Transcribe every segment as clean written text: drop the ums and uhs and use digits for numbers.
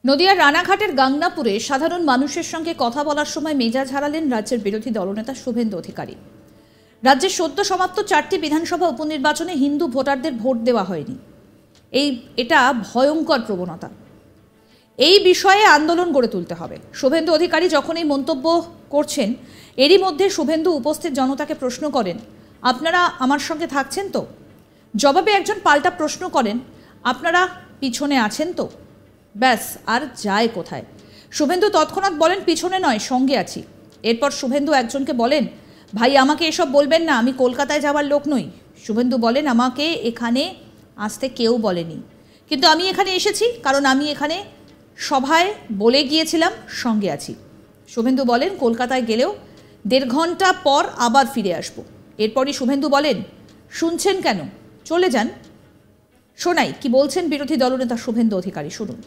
নদিয়ার রানাঘাটের গাংনাপুরে সাধারণ মানুষের সঙ্গে কথা বলার সময় মেজাজ হারালেন রাজ্যের বিরোধী দলনেতা শুভেন্দু অধিকারী। রাজ্যের সদ্য সমাপ্ত 4টি বিধানসভা উপনির্বাচনে হিন্দু ভোটারদের ভোট দেওয়া হয়নি। এটা ভয়ঙ্কর প্রবণতা। এই বিষয়ে আন্দোলন গড়ে তুলতে হবে। শুভেন্দু অধিকারী যখন এই মন্তব্য করছেন, এরই মধ্যে শুভেন্দু উপস্থিত জনতাকে প্রশ্ন করেন, আপনারা আমার সঙ্গে থাকছেন তো? জবাবে একজন পাল্টা প্রশ্ন করেন, আপনারা পিছনে আছেন তো? ব্যাস, আর যায় কোথায়? শুভেন্দু তৎক্ষণাৎ বলেন, পিছনে নয়, সঙ্গে আছি। এরপর শুভেন্দু একজনকে বলেন, ভাই আমাকে এসব বলবেন না, আমি কলকাতায় যাওয়ার লোক নই। শুভেন্দু বলেন, আমাকে এখানে আসতে কেউ বলেনি, কিন্তু আমি এখানে এসেছি কারণ আমি এখানে সভায় বলে গিয়েছিলাম সঙ্গে আছি। শুভেন্দু বলেন, কলকাতায় গেলেও 1.5 ঘন্টা পর আবার ফিরে আসব। এরপরই শুভেন্দু বলেন, শুনছেন কেন, চলে যান। শোনাই কি বলছেন বিরোধী দলনেতা শুভেন্দু অধিকারী, শুনুন।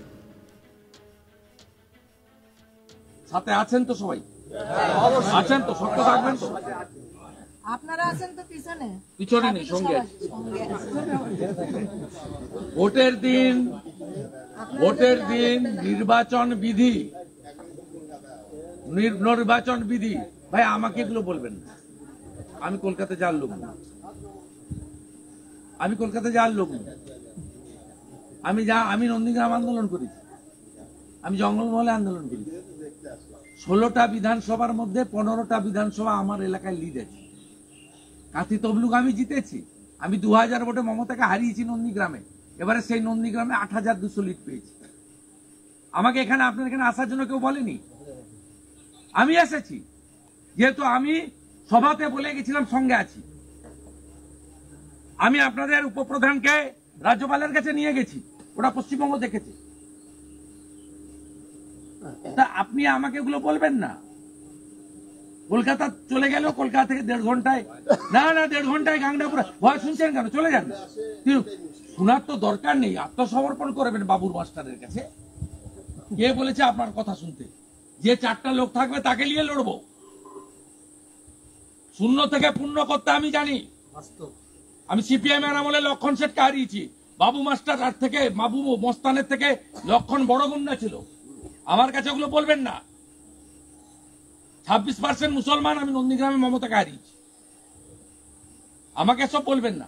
সাথে আছেন তো সবাই? আছেন তো? সত্য থাকবেন তো? আপনারা আছেন তো পিছনে? পিছনে নেই, সঙ্গে আছি। ভোটের দিন নির্বাচন বিধি ভাই আমাকে এগুলো বলবেন না। আমি কলকাতা যাওয়ার লোক না। আমি নন্দীগ্রাম আন্দোলন করেছি, আমি জঙ্গলমহলে আন্দোলন করেছি। 16টা বিধানসভার মধ্যে 15টা বিধানসভা আমার এলাকায় লিড আছে। কাঁথি তবলুক আমি জিতেছি। আমি 2000 ভোটে মমতাকে হারিয়েছি নন্দীগ্রামে। এবারে সেই নন্দীগ্রামে 8200 লিড পেয়েছি। আমাকে এখানে, আপনার এখানে আসার জন্য কেউ বলেনি। আমি এসেছি, যেহেতু আমি সভাতে বলে গেছিলাম সঙ্গে আছি। আমি আপনাদের উপপ্রধানকে রাজ্যপালের কাছে নিয়ে গেছি, ওটা পশ্চিমবঙ্গ দেখেছে। তা আপনি আমাকে এগুলো বলবেন না। কলকাতা চলে গেল, কলকাতা থেকে 1.5 ঘন্টায়, না 1.5 ঘন্টায় গাংনাপুর। ভয় শুনছেন কেন? চলে যান। শোনার তো দরকার নেই, আত্মসমর্পণ করবেন বাবুর মাস্টারের কাছে। কে বলেছে আপনার কথা শুনতে? যে 4টা লোক থাকবে তাকে নিয়ে লড়বো। শূন্য থেকে পূর্ণ করতে আমি জানি। আমি সিপিএম এর আমলে লক্ষণ শেঠকে হারিয়েছি। বাবু মাস্টার থেকে, বাবু মস্তানের থেকে লক্ষণ বড় গুন্ডা ছিল। আমার কাছে ওগুলো বলবেন না। 26% মুসলমান, আমি নন্দীগ্রামে মমতাকে হারিয়েছি। আমাকে সব বলবেন না।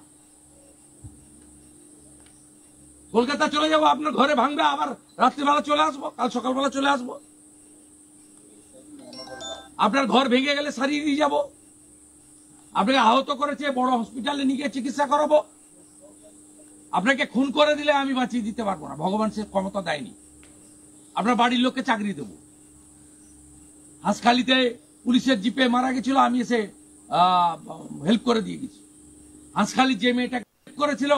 কলকাতা চলে যাবো, আপনার ঘরে ভাঙবে, আবার রাত্রিবেলা চলে আসবো, কাল সকালবেলা চলে আসবো। আপনার ঘর ভেঙে গেলে সারিয়ে দিয়ে যাবো। আপনাকে আহত করেছে, বড় হসপিটালে নিয়ে গিয়ে চিকিৎসা করাবো। আপনাকে খুন করে দিলে আমি বাঁচিয়ে দিতে পারবো না, ভগবান সে ক্ষমতা দেয়নি। আপনার বাড়ির লোককে চাকরি দেবো। হাঁসখালিতে পুলিশের জিপে মারা গেছিল, আমি এসে হেল্প করে দিয়ে গেছি। হাঁসখালি যে মেয়েটা করেছিল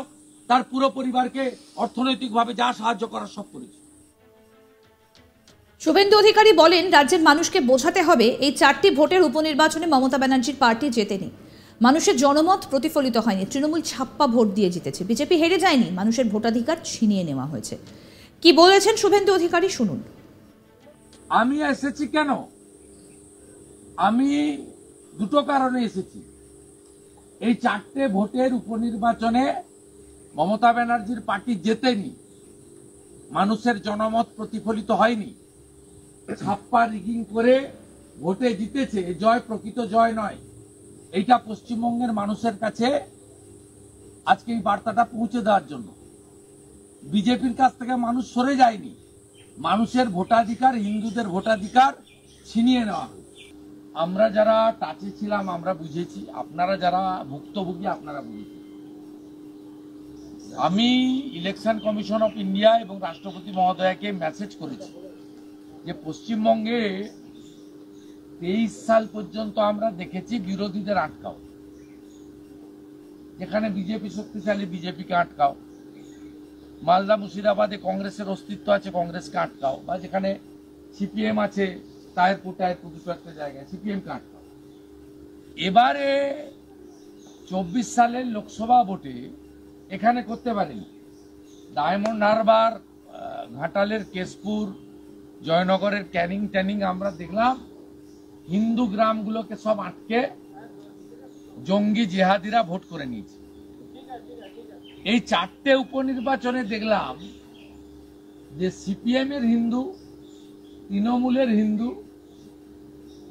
তার পুরো পরিবারকে অর্থনৈতিকভাবে যা সাহায্য করার সব করেছে। শুভেন্দু অধিকারী বলেন, রাজ্যের মানুষকে বোঝাতে হবে এই 4টি ভোটের উপনির্বাচনে মমতা ব্যানার্জির পার্টি জেতেনি। মানুষের জনমত প্রতিফলিত হয়নি। তৃণমূল ছাপ্পা ভোট দিয়ে জিতেছে। বিজেপি হেরে যায়নি, মানুষের ভোটাধিকার ছিনিয়ে নেওয়া হয়েছে। কি বলেছেন শুভেন্দু অধিকারী, শুনুন। আমি এসেছি কেন? আমি দুটো কারণে এসেছি। এই 4টে ভোটের উপনির্বাচনে মমতা ব্যানার্জির পার্টি জেতেনি, মানুষের জনমত প্রতিফলিত হয়নি। ছাপ্পা রিগিং করে ভোটে জিতেছে, জয় প্রকৃত জয় নয়। এইটা পশ্চিমবঙ্গের মানুষের কাছে আজকে এই বার্তাটা পৌঁছে দেওয়ার জন্য। বিজেপির কাছ থেকে মানুষ সরে যায়নি, মানুষের ভোটাধিকার, হিন্দুদের ভোটাধিকার ছিনিয়ে নেওয়া। আমরা যারা টাচে ছিলাম আমরা বুঝেছি, আপনারা যারা ভুক্তভোগী আপনারা বুঝেছি। আমি ইলেকশন কমিশন অফ ইন্ডিয়া এবং রাষ্ট্রপতি মহোদয়কে মেসেজ করেছি যে পশ্চিমবঙ্গে 23 সাল পর্যন্ত আমরা দেখেছি বিরোধীদের আটকাও। যেখানে বিজেপি শক্তিশালী, বিজেপিকে আটকাও। মালদা মুর্শিদাবাদে কংগ্রেসের অস্তিত্ব আছে, কংগ্রেসকে আটকাও। বা যেখানে সিপিএম আছে, তাহেরপুর দুটো একটা জায়গায় সিপিএমকে আটকাও। এবারে 24 সালের লোকসভা ভোটে এখানে করতে পারেনি। ডায়মন্ড হারবার, ঘাটালের কেশপুর, জয়নগরের ক্যানিং আমরা দেখলাম হিন্দু গ্রামগুলোকে সব আটকে জঙ্গি জেহাদিরা ভোট করে নিয়েছে। এই 4টে উপনির্বাচনে দেখলাম যে সিপিএম এর হিন্দু, তৃণমূলের হিন্দু,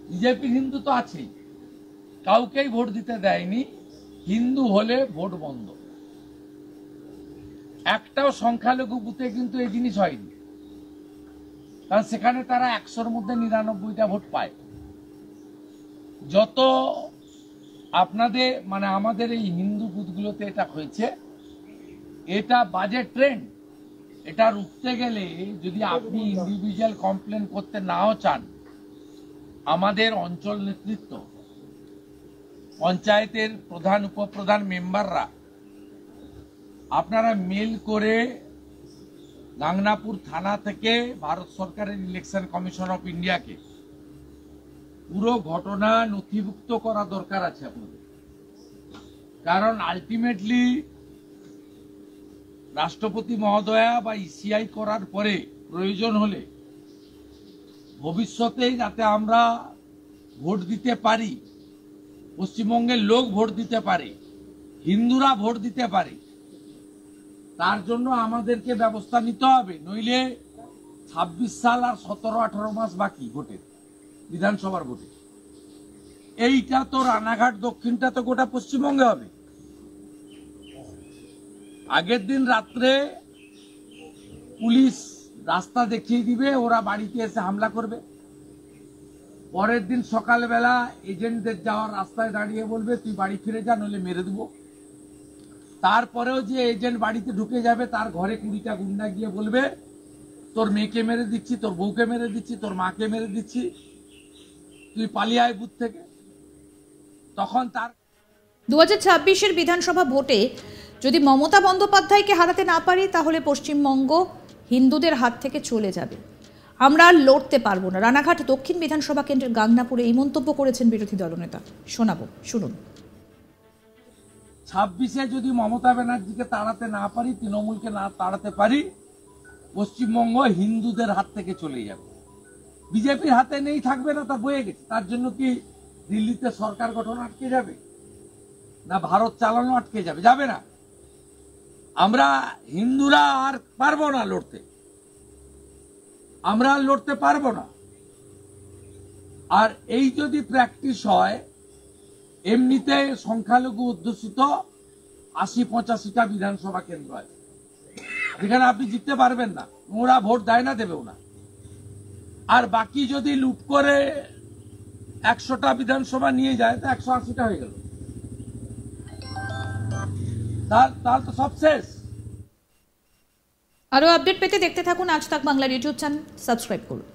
বিজেপির হিন্দু তো আছেই, কাউকেই ভোট দিতে দেয়নি। হিন্দু হলে ভোট বন্ধ। একটাও সংখ্যালঘু বুথে কিন্তু এই জিনিস হয়নি, কারণ সেখানে তারা 100-র মধ্যে 99টা ভোট পায়। যত আপনাদের মানে আমাদের এই হিন্দু বুথগুলোতে এটা হয়েছে, এটা বাজে ট্রেন্ড। এটা রুখতে গেলে যদি আপনি ইন্ডিভিজুয়াল কমপ্লেন করতে নাও চান, আমাদের অঞ্চল নেতৃত্ব, পঞ্চায়েতের প্রধান উপপ্রধান মেম্বাররা আপনারা মেল করে গাংনাপুর থানা থেকে ভারত সরকারের ইলেকশন কমিশন অফ ইন্ডিয়াকে পুরো ঘটনা নথিভুক্ত করা দরকার আছে আপনাদের। কারণ আলটিমেটলি রাষ্ট্রপতি মহোদয়া বা ইসিআই করার পরে প্রয়োজন হলে ভবিষ্যতে যাতে আমরা ভোট দিতে পারি, পশ্চিমবঙ্গের লোক ভোট দিতে পারে, হিন্দুরা ভোট দিতে পারে, তার জন্য আমাদেরকে ব্যবস্থা নিতে হবে। নইলে 26 সাল আর 17-18 মাস বাকি ভোটের, বিধানসভার ভোটে। এইটা তো রানাঘাট দক্ষিণটা তো গোটা পশ্চিমবঙ্গে হবে। আগের দিন রাত্রে পুলিশ রাস্তা দেখিয়ে দিবে, ওরা বাড়িতে এসে হামলা করবে। পরের দিন সকালবেলা এজেন্টদের যাওয়ার রাস্তায় দাঁড়িয়ে বলবে তুই বাড়ি ফিরে যা, নইলে মেরে দেবো। তারপরেও যে এজেন্ট বাড়িতে ঢুকে যাবে, তার ঘরে 20টা গুন্ডা গিয়ে বলবে তোর মেয়েকে মেরে দিচ্ছি, তোর বউকে মেরে দিচ্ছি, তোর মাকে মেরে দিচ্ছি, তুই পালিয়ে আয় বুথ থেকে। তখন তার 2026-এর বিধানসভা ভোটে যদি মমতা বন্দ্যোপাধ্যায়কে হারাতে না পারি, তাহলে পশ্চিমবঙ্গ হিন্দুদের হাত থেকে চলে যাবে, আমরা আর লড়তে পারবো না। রানাঘাট দক্ষিণ বিধানসভা কেন্দ্রের গাংনাপুরে এই মন্তব্য করেছেন বিরোধী দলনেতা। শোনাবো, শুনুন। 26-এ যদি মমতা ব্যানার্জিকে তাড়াতে না পারি, তৃণমূলকে না তাড়াতে পারি, পশ্চিমবঙ্গ হিন্দুদের হাত থেকে চলে যাবে। বিজেপির হাতে নেই, থাকবে না, তা বয়ে গেছে। তার জন্য কি দিল্লিতে সরকার গঠন আটকে যাবে, না ভারত চালানো আটকে যাবে? যাবে না। আমরা হিন্দুরা আর পারবো না লড়তে, আমরা আর লড়তে পারবো না। আর এই যদি প্র্যাকটিস হয়, এমনিতে সংখ্যালঘু অধ্যুষিত 80-85টা বিধানসভা কেন্দ্র আছে যেখানে আপনি জিততে পারবেন না, ওরা ভোট দেয় না, দেবেও না। আর বাকি যদি লুট করে 100টা বিধানসভা নিয়ে যায়, তো 180টা হয়ে গেল, তার তো সব শেষ। আরো আপডেট পেতে দেখতে থাকুন আজ তাক বাংলার ইউটিউব চ্যানেল, সাবস্ক্রাইব করুন।